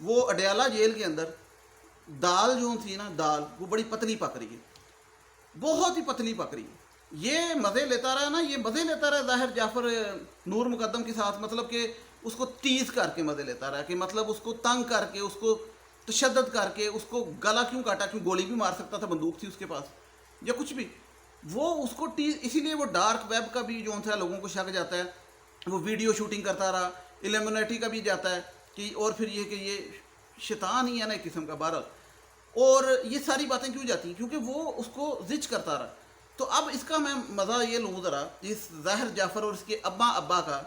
وہ اڈیالہ جیل کے اندر دال جو تھی نا، دال وہ بڑی پتلی پک رہی ہے، بہت ہی پتلی پک رہی ہے۔ یہ مزے لیتا رہا نا، یہ مزے لیتا رہا ظاہر جعفر نور مقدم کے ساتھ، مطلب کہ اس کو تیز کر کے مزے لیتا رہا، کہ مطلب اس کو تنگ کر کے، اس کو تشدد کر کے، اس کو گلا کیوں کاٹا، کیوں گولی بھی مار سکتا تھا، بندوق تھی اس کے پاس یا کچھ بھی، وہ اس کو ٹیز، اسی لیے وہ ڈارک ویب کا بھی جو تھا لوگوں کو شک جاتا ہے، وہ ویڈیو شوٹنگ کرتا رہا، ایلیمنیٹی کا بھی جاتا ہے کہ، اور پھر یہ کہ یہ شیطان ہی ہے نا ایک قسم کا بہرحال، اور یہ ساری باتیں کیوں جاتی ہیں کیونکہ وہ اس کو زچ کرتا رہا۔ تو اب اس کا میں مزہ یہ لوں ذرا اس ظاہر جعفر اور اس کے ابا کا،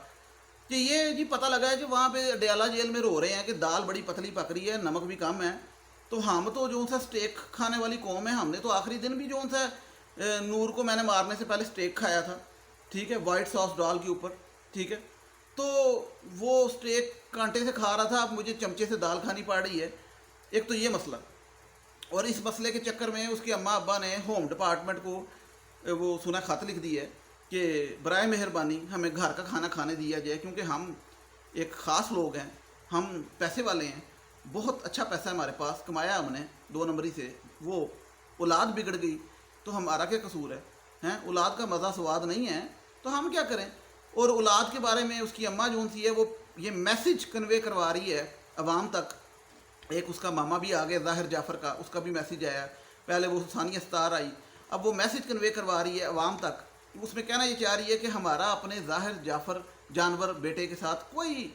کہ یہ جی پتہ لگا ہے کہ وہاں پہ اڈیالہ جیل میں رو رہے ہیں کہ دال بڑی پتلی پک رہی ہے، نمک بھی کم ہے، تو ہم تو جو سا سٹیک کھانے والی قوم ہے، ہم نے تو آخری دن بھی جو سا نور کو میں نے مارنے سے پہلے سٹیک کھایا تھا، ٹھیک ہے، وائٹ ساس ڈال کے اوپر، ٹھیک ہے، تو وہ سٹیک کانٹے سے کھا رہا تھا، اب مجھے چمچے سے دال کھانی پڑ رہی ہے۔ ایک تو یہ مسئلہ، اور اس مسئلے کے چکر میں اس کے اماں ابا نے ہوم ڈپارٹمنٹ کو وہ سنا خط لکھ دی ہے کہ برائے مہربانی ہمیں گھر کا کھانا کھانے دیا جائے، کیونکہ ہم ایک خاص لوگ ہیں، ہم پیسے والے ہیں، بہت اچھا پیسہ ہے ہمارے پاس، کمایا ہم نے 2 نمبری سے، وہ اولاد بگڑ گئی تو ہمارا کیا قصور ہے، ہیں اولاد کا مزہ سواد نہیں ہے تو ہم کیا کریں۔ اور اولاد کے بارے میں اس کی اماں جو سی ہے وہ یہ میسج کنوے کروا رہی ہے عوام تک۔ ایک اس کا ماما بھی آ گیا ظاہر جعفر کا، اس کا بھی میسیج آیا، پہلے وہ ثانیہ ستار آئی، اب وہ میسیج کنوے کروا رہی ہے عوام تک۔ اس میں کہنا یہ چاہ رہی ہے کہ ہمارا اپنے ظاہر جعفر جانور بیٹے کے ساتھ کوئی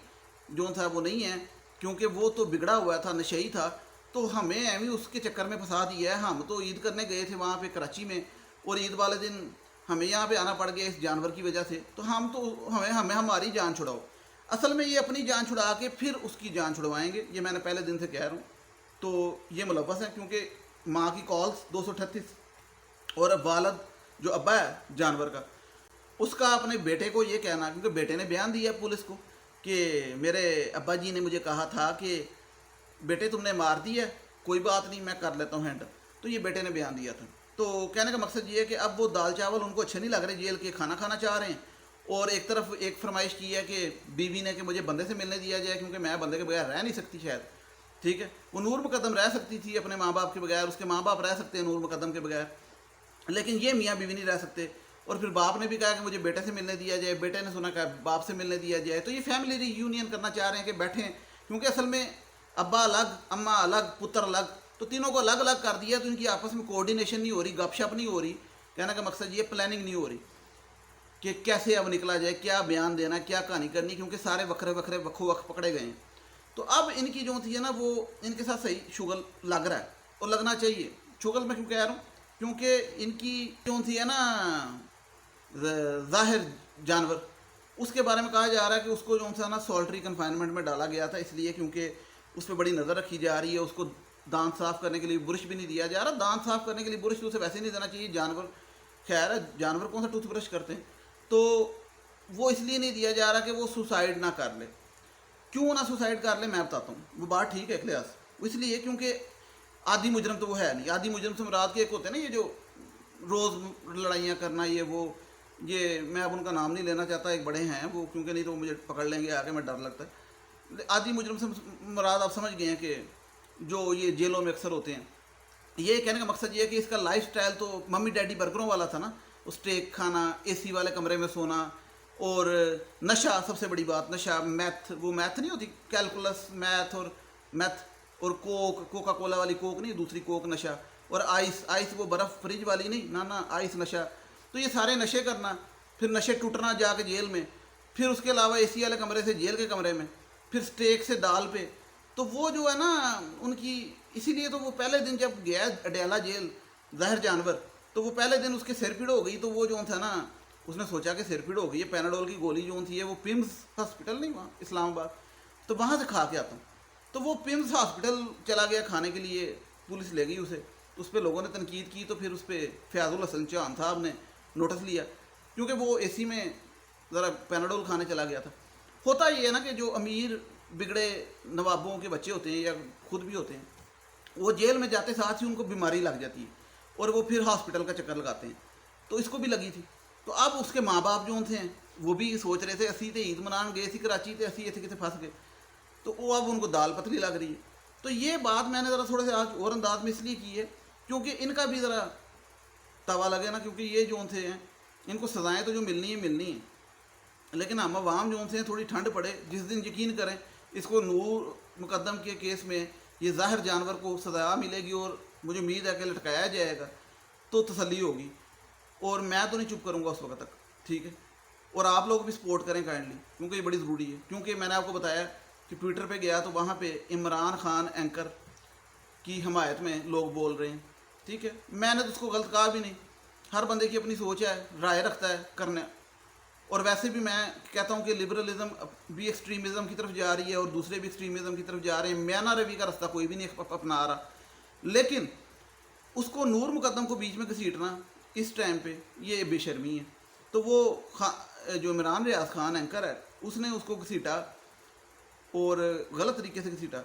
جو تھا وہ نہیں ہے، کیونکہ وہ تو بگڑا ہوا تھا، نشئی تھا، تو ہمیں ایویں اس کے چکر میں پھنسا دیا ہے۔ ہم تو عید کرنے گئے تھے وہاں پہ کراچی میں، اور عید والے دن ہمیں یہاں پہ آنا پڑ گیا اس جانور کی وجہ سے، تو ہمیں ہماری جان چھڑاؤ۔ اصل میں یہ اپنی جان چھڑا کے پھر اس کی جان چھڑوائیں گے، یہ میں نے پہلے دن سے کہہ رہا ہوں۔ تو یہ ملوث ہے کیونکہ ماں کی کالز 238، اور والد جو ابا ہے جانور کا، اس کا اپنے بیٹے کو یہ کہنا، کیونکہ بیٹے نے بیان دیا پولیس کو کہ میرے ابا جی نے مجھے کہا تھا کہ بیٹے تم نے مار دی ہے، کوئی بات نہیں میں کر لیتا ہوں ہینڈل، تو یہ بیٹے نے بیان دیا تھا۔ تو کہنے کا مقصد یہ ہے کہ اب وہ دال چاول ان کو اچھے نہیں لگ رہے، جیل کے کھانا کھانا چاہ رہے ہیں، اور ایک طرف ایک فرمائش کی ہے کہ بیوی نے کہ مجھے بندے سے ملنے دیا جائے، کیونکہ میں بندے کے بغیر رہ نہیں سکتی شاید، ٹھیک ہے۔ وہ نور مقدم رہ سکتی تھی اپنے ماں باپ کے بغیر، اس کے ماں باپ رہ سکتے ہیں نور مقدم کے بغیر، لیکن یہ میاں بیوی نہیں رہ سکتے۔ اور پھر باپ نے بھی کہا کہ مجھے بیٹے سے ملنے دیا جائے، بیٹے نے سنا کہ باپ سے ملنے دیا جائے، تو یہ فیملی ری یونین کرنا چاہ رہے ہیں کہ بیٹھیں، کیونکہ اصل میں ابا الگ، اماں الگ، پتر الگ، تو تینوں کو الگ الگ کر دیا، تو ان کی آپس میں کوارڈینیشن نہیں ہو رہی، گپ شپ نہیں ہو رہی، کہنے کا مقصد یہ پلاننگ نہیں ہو رہی کہ کیسے اب نکلا جائے، کیا بیان دینا، کیا کہانی کرنی، کیونکہ سارے وکھرے وکھرے وقو وقت پکڑے گئے ہیں۔ تو اب ان کی جو تھی ہے نا، وہ ان کے ساتھ صحیح شغل لگ رہا ہے، اور لگنا چاہیے۔ شغل میں کیوں کہہ رہا ہوں، کیونکہ ان کی جو تھی ہے نا ظاہر جانور، اس کے بارے میں کہا جا رہا ہے کہ اس کو جو ہے نا سولٹری کنفائنمنٹ میں ڈالا گیا تھا، اس لیے کیونکہ اس پہ بڑی نظر رکھی جا رہی ہے، اس کو دانت صاف کرنے کے لیے برش بھی نہیں دیا جا رہا، دانت صاف کرنے کے لیے برش تو اسے ویسے نہیں دینا چاہیے، جانور خیر ہے، جانور کون سا ٹوتھ برش کرتے ہیں، تو وہ اس لیے نہیں دیا جا رہا کہ وہ سوسائڈ نہ کر لے۔ کیوں نہ سوسائڈ کر لے میں بتاتا ہوں، وہ بات ٹھیک ہے کلیاس، وہ اس لیے کیونکہ عادی مجرم تو وہ ہے نہیں، عادی مجرم سے مراد کے ایک ہوتے ہیں نا یہ جو روز لڑائیاں کرنا، یہ میں اب ان کا نام نہیں لینا چاہتا، ایک بڑے ہیں وہ، کیونکہ نہیں تو وہ مجھے پکڑ لیں گے آگے، میں ڈر لگتا ہے۔ عادی مجرم سے مراد آپ سمجھ گئے ہیں کہ جو یہ جیلوں میں اکثر ہوتے ہیں۔ یہ کہنے کا مقصد یہ ہے کہ اس کا لائف سٹائل تو ممی ڈیڈی برگروں والا تھا نا، اسٹیک کھانا، اے سی والے کمرے میں سونا، اور نشہ، سب سے بڑی بات نشہ، میتھ، وہ میتھ نہیں ہوتی کیلکولس میتھ، اور میتھ، اور کوکا کولا والی کوک نہیں، دوسری کوک نشہ، اور آئس وہ برف فریج والی نہیں، نہ آئس نشہ، تو یہ سارے نشے کرنا، پھر نشے ٹوٹنا جا کے جیل میں، پھر اس کے علاوہ اے سی والے کمرے سے جیل کے کمرے میں، پھر سٹیک سے دال پہ، تو وہ جو ہے نا ان کی، اسی لیے تو وہ پہلے دن جب گیا اڈیالہ جیل ظاہر جانور، تو وہ پہلے دن اس کے سر پیڑ ہو گئی، تو وہ جو تھا نا اس نے سوچا کہ سر پیڑ ہو گئی ہے، پیناڈول کی گولی جو تھی ہے وہ پیمز ہاسپٹل نہیں وہاں اسلام آباد، تو وہاں سے کھا کے آتا ہوں، تو وہ پیمز ہاسپٹل چلا گیا کھانے کے لیے، پولیس لے گئی اسے، اس پہ لوگوں نے تنقید کی، تو پھر اس پہ فیاض الحسن چوہان صاحب نے نوٹس لیا، کیونکہ وہ اے سی میں ذرا پیناڈول کھانے چلا گیا تھا۔ ہوتا یہ ہے نا کہ جو امیر بگڑے نوابوں کے بچے ہوتے ہیں یا خود بھی ہوتے ہیں، وہ جیل میں جاتے ساتھ ہی ان کو بیماری لگ جاتی ہے، اور وہ پھر ہاسپٹل کا چکر لگاتے ہیں، تو اس کو بھی لگی تھی۔ تو اب اس کے ماں باپ جو تھے وہ بھی سوچ رہے تھے، اسی تے عید منان گئے سی کراچی تے، اسی اتنے کتنے پھنس گئے، تو وہ اب ان کو دال پتلی لگ رہی ہے. تو یہ بات میں نے ذرا تھوڑے سے آج اور انداز میں اس لیے کی ہے کیونکہ ان کا بھی ذرا توا لگے نا، کیونکہ یہ جو تھے ہیں ان کو سزائیں تو جو ملنی ہیں ملنی ہیں، لیکن ہم عوام جو سے تھوڑی ٹھنڈ پڑے. جس دن یقین کریں اس کو نور مقدم کے کیس میں یہ ظاہر جانور کو سزا ملے گی اور مجھے امید ہے کہ لٹکایا جائے گا تو تسلی ہوگی، اور میں تو نہیں چپ کروں گا اس وقت تک. ٹھیک ہے، اور آپ لوگ بھی سپورٹ کریں کائنڈلی، کیونکہ یہ بڑی ضروری ہے. کیونکہ میں نے آپ کو بتایا کہ ٹویٹر پہ گیا تو وہاں پہ عمران خان اینکر کی حمایت میں لوگ بول رہے ہیں. ٹھیک ہے، میں نے تو اس کو غلط کہا بھی نہیں. ہر بندے کی اپنی سوچ ہے، رائے رکھتا ہے کرنے. اور ویسے بھی میں کہتا ہوں کہ لبرلزم بھی ایکسٹریمزم کی طرف جا رہی ہے اور دوسرے بھی ایکسٹریمزم کی طرف جا رہے ہیں. میانہ روی کا راستہ کوئی بھی نہیں اپنا رہا. لیکن اس کو نور مقدم کو بیچ میں گھسیٹنا اس ٹائم پہ یہ بے شرمی ہے. تو وہ جو عمران ریاض خان اینکر ہے اس نے اس کو گھسیٹا اور غلط طریقے سے گھسیٹا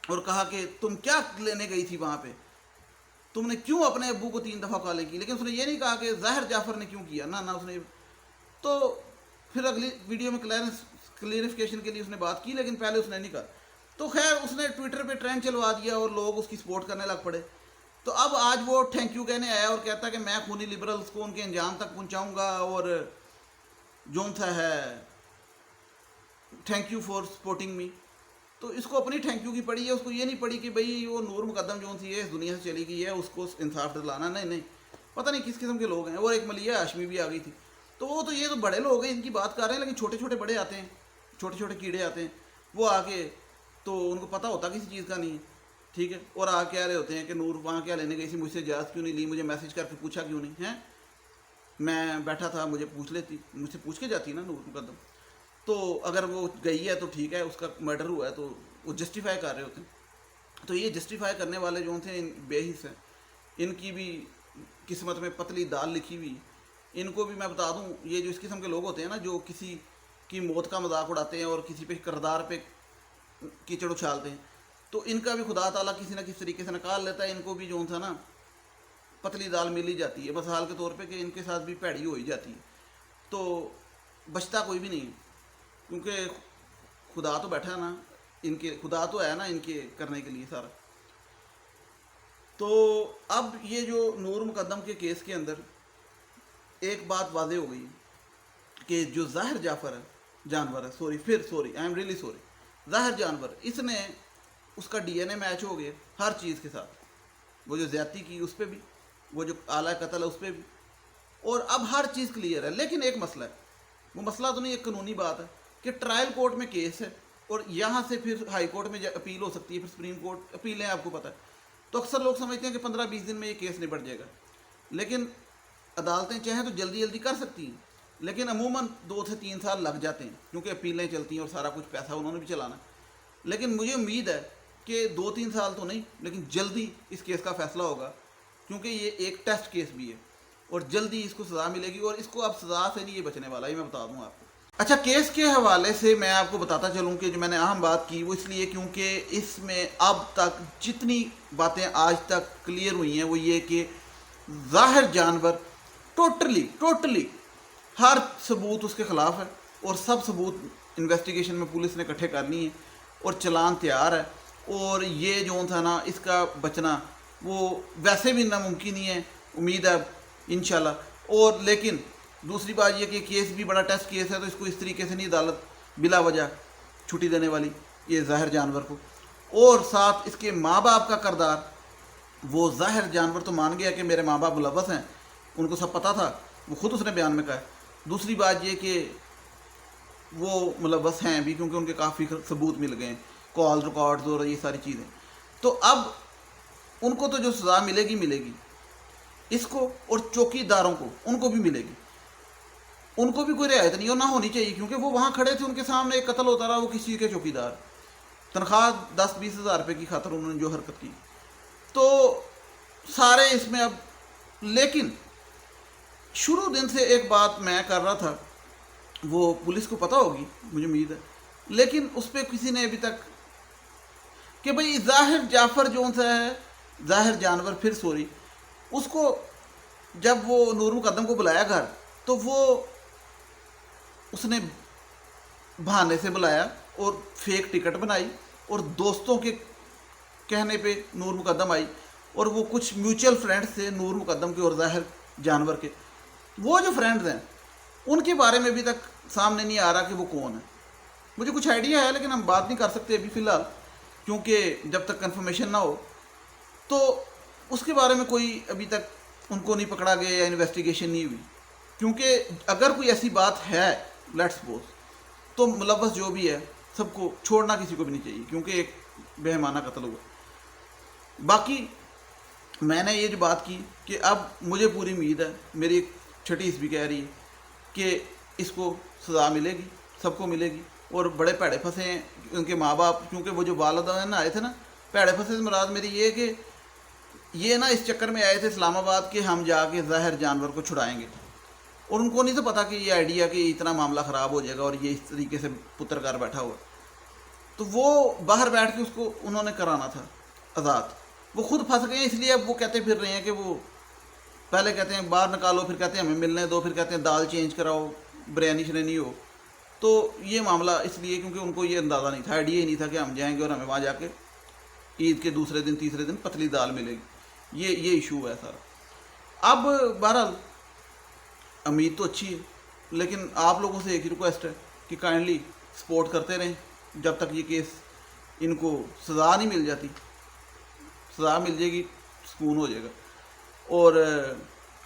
اور کہا کہ تم کیا لینے گئی تھی وہاں پہ، تم نے کیوں اپنے ابو کو 3 دفعہ کالیں کی. لیکن اس نے یہ نہیں کہا کہ ظاہر جعفر نے کیوں کیا، نہ اس نے. تو پھر اگلی ویڈیو میں کلیئرفیکیشن کے لیے اس نے بات کی، لیکن پہلے اس نے نہیں کہا. تو خیر اس نے ٹویٹر پہ ٹرینڈ چلوا دیا اور لوگ اس کی سپورٹ کرنے لگ پڑے. تو اب آج وہ تھینک یو کہنے آیا اور کہتا کہ میں خونی لبرلز کو ان کے انجام تک پہنچاؤں گا، اور جو تھا ہے تھینک یو فار سپورٹنگ می. تو اس کو اپنی تھینک یو کی پڑی ہے، اس کو یہ نہیں پڑی کہ بھئی وہ نور مقدم جو تھی ہے اس دنیا سے چلی گئی ہے، اس کو انصاف دلانا. نہیں، پتہ نہیں کس قسم کے لوگ ہیں. اور ایک ملیہ ہاشمی بھی آ گئی تھی. تو وہ تو یہ تو بڑے لوگ ہیں ان کی بات کر رہے ہیں، لیکن چھوٹے چھوٹے بڑے آتے ہیں، چھوٹے چھوٹے کیڑے آتے ہیں، وہ آ کے تو ان کو پتہ ہوتا کسی چیز کا نہیں ہے. ٹھیک ہے، اور آ کہہ رہے ہوتے ہیں کہ نور وہاں کیا لینے گئی تھی، مجھ سے اجازت کیوں نہیں لی، مجھے میسج کر کے پوچھا کیوں نہیں ہیں. میں بیٹھا تھا، مجھے پوچھ لیتی، مجھ سے پوچھ کے جاتی نا نور مقدم. تو اگر وہ گئی ہے تو ٹھیک ہے، اس کا مرڈر ہوا ہے تو وہ جسٹیفائی کر رہے ہوتے ہیں. تو یہ جسٹیفائی کرنے والے جو تھے بے حص ہیں، ان کی بھی قسمت میں پتلی دال لکھی ہوئی. ان کو بھی میں بتا دوں، یہ جو اس قسم کے لوگ ہوتے ہیں نا جو کسی کی موت کا مذاق اڑاتے ہیں اور کسی پہ کردار پہ کیچڑ اچھالتے ہیں، تو ان کا بھی خدا تعالیٰ کسی نہ کسی طریقے سے نکال لیتا ہے. ان کو بھی جو تھا نا پتلی دال مل ہی جاتی ہے، مثال کے طور پہ کہ ان کے ساتھ بھی پیڑی ہو ہی جاتی ہے. تو بچتا کوئی بھی نہیں، کیونکہ خدا تو بیٹھا ہے نا، ان کے خدا تو ہے نا ان کے کرنے کے لیے سارا. تو اب یہ جو نور مقدم کے کیس کے اندر ایک بات واضح ہو گئی کہ جو ظاہر جعفر ہے جانور ہے، sorry I am really sorry, ظاہر جانور، اس نے اس کا ڈی این اے میچ ہو گیا ہر چیز کے ساتھ. وہ جو زیادتی کی اس پہ بھی، وہ جو اعلیٰ قتل ہے اس پہ بھی، اور اب ہر چیز کلیئر ہے. لیکن ایک مسئلہ ہے، وہ مسئلہ تو نہیں، ایک قانونی بات ہے کہ ٹرائل کورٹ میں کیس ہے اور یہاں سے پھر ہائی کورٹ میں اپیل ہو سکتی ہے، پھر سپریم کورٹ اپیلیں آپ کو پتہ ہے. تو اکثر لوگ سمجھتے ہیں کہ 15-20 دن میں یہ کیس نبٹ جائے گا، لیکن عدالتیں چاہیں تو جلدی جلدی کر سکتی ہیں، لیکن عموماً 2 سے 3 سال لگ جاتے ہیں کیونکہ اپیلیں چلتی ہیں اور سارا کچھ پیسہ انہوں نے بھی چلانا. لیکن مجھے امید ہے کہ 2-3 سال تو نہیں، لیکن جلدی اس کیس کا فیصلہ ہوگا، کیونکہ یہ ایک ٹیسٹ کیس بھی ہے اور جلدی اس کو سزا ملے گی. اور اس کو اب سزا سے نہیں یہ بچنے والا، یہ میں بتا دوں آپ کو. اچھا، کیس کے حوالے سے میں آپ کو بتاتا چلوں کہ جو میں نے اہم بات کی وہ اس لیے کیونکہ اس میں اب تک جتنی باتیں آج تک کلیئر ہوئی ہیں وہ یہ کہ ظاہر جانور ٹوٹلی ہر ثبوت اس کے خلاف ہے، اور سب ثبوت انویسٹیگیشن میں پولیس نے اکٹھے کرنی ہے اور چلان تیار ہے. اور یہ جو تھا نا اس کا بچنا وہ ویسے بھی ناممکن ہی ہے، امید ہے انشاءاللہ. اور لیکن دوسری بات یہ کہ کیس بھی بڑا ٹیسٹ کیس ہے، تو اس کو اس طریقے سے نہیں عدالت بلا وجہ چھٹی دینے والی یہ ظاہر جانور کو. اور ساتھ اس کے ماں باپ کا کردار، وہ ظاہر جانور تو مان گیا کہ میرے ماں باپ ملوث ہیں، ان کو سب پتہ تھا، وہ خود اس نے بیان میں کہا ہے. دوسری بات یہ کہ وہ ملوث ہیں بھی کیونکہ ان کے کافی ثبوت مل گئے ہیں، کال ریکارڈز اور یہ ساری چیزیں. تو اب ان کو تو جو سزا ملے گی اس کو، اور چوکی داروں کو ان کو بھی ملے گی. ان کو بھی کوئی رعایت نہیں اور نہ ہونی چاہیے، کیونکہ وہ وہاں کھڑے تھے، ان کے سامنے ایک قتل ہوتا رہا، وہ کسی کے چوکی دار، تنخواہ 10-20 ہزار روپے کی خاطر انہوں نے جو حرکت کی. تو سارے اس میں اب، لیکن شروع دن سے ایک بات میں کر رہا تھا، وہ پولیس کو پتہ ہوگی مجھے امید ہے، لیکن اس پہ کسی نے ابھی تک کہ بھئی ظاہر جعفر جو ہے ظاہر جانور اس کو جب وہ نور مقدم کو بلایا گھر، تو وہ اس نے بہانے سے بلایا اور فیک ٹکٹ بنائی اور دوستوں کے کہنے پہ نور مقدم آئی، اور وہ کچھ میوچل فرینڈز تھے نور مقدم کے اور ظاہر جانور کے، وہ جو فرینڈز ہیں ان کے بارے میں ابھی تک سامنے نہیں آ رہا کہ وہ کون ہے۔ مجھے کچھ آئیڈیا ہے لیکن ہم بات نہیں کر سکتے ابھی فی الحال، کیونکہ جب تک کنفرمیشن نہ ہو تو اس کے بارے میں کوئی ابھی تک ان کو نہیں پکڑا گیا یا انویسٹیگیشن نہیں ہوئی، کیونکہ اگر کوئی ایسی بات ہے لیٹس سپوز تو ملوث جو بھی ہے سب کو چھوڑنا کسی کو بھی نہیں چاہیے، کیونکہ ایک بہیمانہ قتل ہوا۔ باقی میں نے یہ جو بات کی کہ اب مجھے پوری امید ہے، میری ایک چھٹی حصبی کہہ رہی ہے کہ اس کو سزا ملے گی، سب کو ملے گی، اور بڑے پیڑے پھنسے ہیں ان کے ماں باپ، کیونکہ وہ جو والدین آئے تھے نا، پیڑے پھنسے سے مراد میری یہ کہ یہ نا اس چکر میں آئے تھے اسلام آباد کہ ہم جا کے ظاہر جانور کو چھڑائیں گے، اور ان کو نہیں تو پتا کہ یہ آئیڈیا کہ اتنا معاملہ خراب ہو جائے گا اور یہ اس طریقے سے پتر کار بیٹھا ہوا، تو وہ باہر بیٹھ کے اس کو انہوں نے کرانا تھا آزاد۔ وہ خود پھنس گئے ہیں، اس لیے اب وہ کہتے پھر رہے ہیں کہ وہ پہلے کہتے ہیں باہر نکالو، پھر کہتے ہیں ہمیں ملنے دو، پھر کہتے ہیں دال چینج کراؤ، بریانی شرینی ہو۔ تو یہ معاملہ اس لیے کیونکہ ان کو یہ اندازہ نہیں تھا، آئیڈیا ہی نہیں تھا کہ ہم جائیں گے اور ہمیں وہاں جا کے عید کے دوسرے دن تیسرے دن پتلی دال ملے گی۔ یہ ایشو ہے سارا۔ اب بہرحال امید تو اچھی ہے، لیکن آپ لوگوں سے ایک ہی ریکویسٹ ہے کہ کائنڈلی سپورٹ کرتے رہیں جب تک یہ کیس ان کو سزا نہیں مل جاتی۔ سزا مل جائے گی سکون ہو جائے گا۔ اور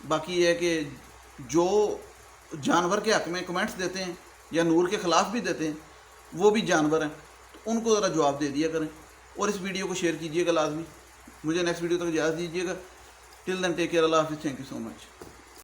باقی یہ ہے کہ جو جانور کے حق میں کمنٹس دیتے ہیں یا نور کے خلاف بھی دیتے ہیں وہ بھی جانور ہیں، تو ان کو ذرا جواب دے دیا کریں، اور اس ویڈیو کو شیئر کیجیے گا لازمی۔ مجھے نیکسٹ ویڈیو تک اجازت دیجیے گا۔ ٹل دین ٹیک کیئر، اللہ حافظ، تھینک یو سو مچ۔